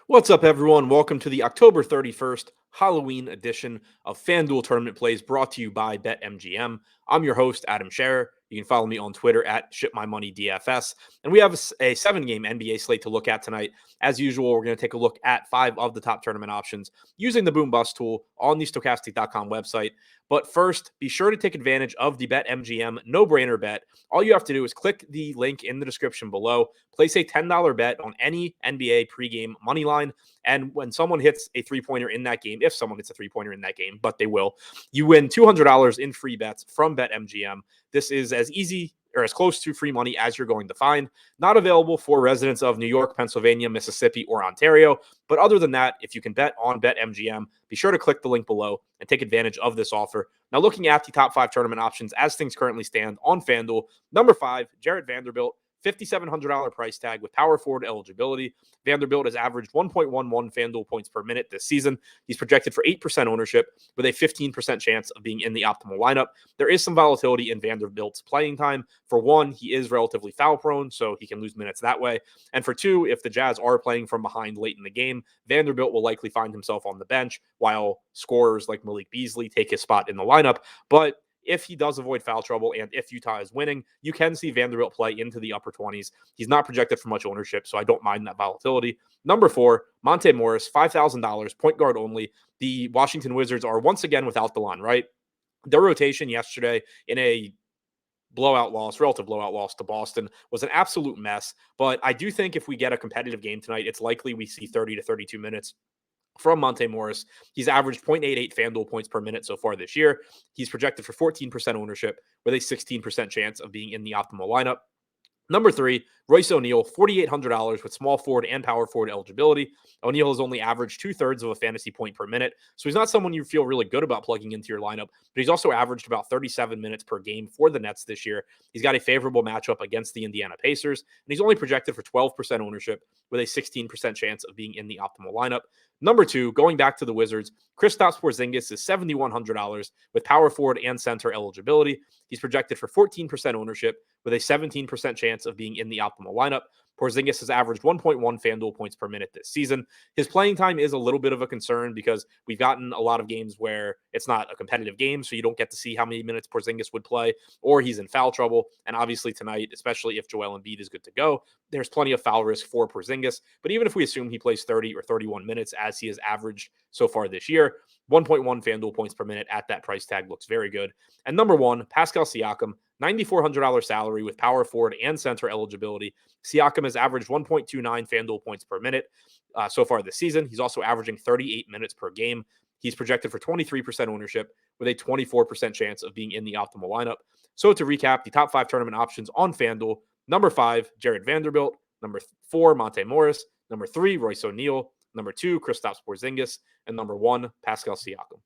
What's up, everyone? Welcome to the October 31st Halloween edition of FanDuel Tournament Plays brought to you by BetMGM. I'm your host, Adam Scherer. You can follow me on Twitter at ShipMyMoney DFS. And we have a 7-game NBA slate to look at tonight. As usual, we're going to take a look at 5 of the top tournament options using the Boom Bust tool on the Stokastic.com website. But first, be sure to take advantage of the BetMGM no-brainer bet. All you have to do is click the link in the description below, place a $10 bet on any NBA pregame money line, and when someone hits a three-pointer in that game, if someone hits a three-pointer in that game, but they will, you win $200 in free bets from BetMGM. This is as easy or as close to free money as you're going to find. Not available for residents of New York, Pennsylvania, Mississippi, or Ontario. But other than that, if you can bet on BetMGM, be sure to click the link below and take advantage of this offer. Now, looking at the top 5 tournament options as things currently stand on FanDuel, number 5, Jarred Vanderbilt. $5,700 price tag with power forward eligibility. Vanderbilt has averaged 1.11 FanDuel points per minute this season. He's projected for 8% ownership with a 15% chance of being in the optimal lineup. There is some volatility in Vanderbilt's playing time. For one, he is relatively foul prone, so he can lose minutes that way. And for two, if the Jazz are playing from behind late in the game, Vanderbilt will likely find himself on the bench while scorers like Malik Beasley take his spot in the lineup. But if he does avoid foul trouble and if Utah is winning, you can see Vanderbilt play into the upper 20s. He's not projected for much ownership, so I don't mind that volatility. Number 4, Monte Morris, $5,000, point guard only. The Washington Wizards are once again without the line, right? Their rotation yesterday in a relative blowout loss to Boston was an absolute mess. But I do think if we get a competitive game tonight, it's likely we see 30 to 32 minutes from Monte Morris. He's averaged 0.88 FanDuel points per minute so far this year. He's projected for 14% ownership with a 16% chance of being in the optimal lineup. Number 3, Royce O'Neal, $4,800 with small forward and power forward eligibility. O'Neal has only averaged 2/3 of a fantasy point per minute, so he's not someone you feel really good about plugging into your lineup, but he's also averaged about 37 minutes per game for the Nets this year. He's got a favorable matchup against the Indiana Pacers, and he's only projected for 12% ownership with a 16% chance of being in the optimal lineup. Number 2, going back to the Wizards, Kristaps Porzingis is $7,100 with power forward and center eligibility. He's projected for 14% ownership with a 17% chance of being in the optimal lineup. Porzingis has averaged 1.1 FanDuel points per minute this season. His playing time is a little bit of a concern because we've gotten a lot of games where it's not a competitive game, so you don't get to see how many minutes Porzingis would play, or he's in foul trouble. And obviously tonight, especially if Joel Embiid is good to go, there's plenty of foul risk for Porzingis. But even if we assume he plays 30 or 31 minutes as he has averaged so far this year, 1.1 FanDuel points per minute at that price tag looks very good. And number 1, Pascal Siakam, $9,400 salary with power forward and center eligibility. Siakam has averaged 1.29 FanDuel points per minute so far this season. He's also averaging 38 minutes per game. He's projected for 23% ownership with a 24% chance of being in the optimal lineup. So to recap, the top 5 tournament options on FanDuel: number 5, Jarred Vanderbilt; number 4, Monte Morris; number 3, Royce O'Neal; number 2, Kristaps Porzingis; and number 1, Pascal Siakam.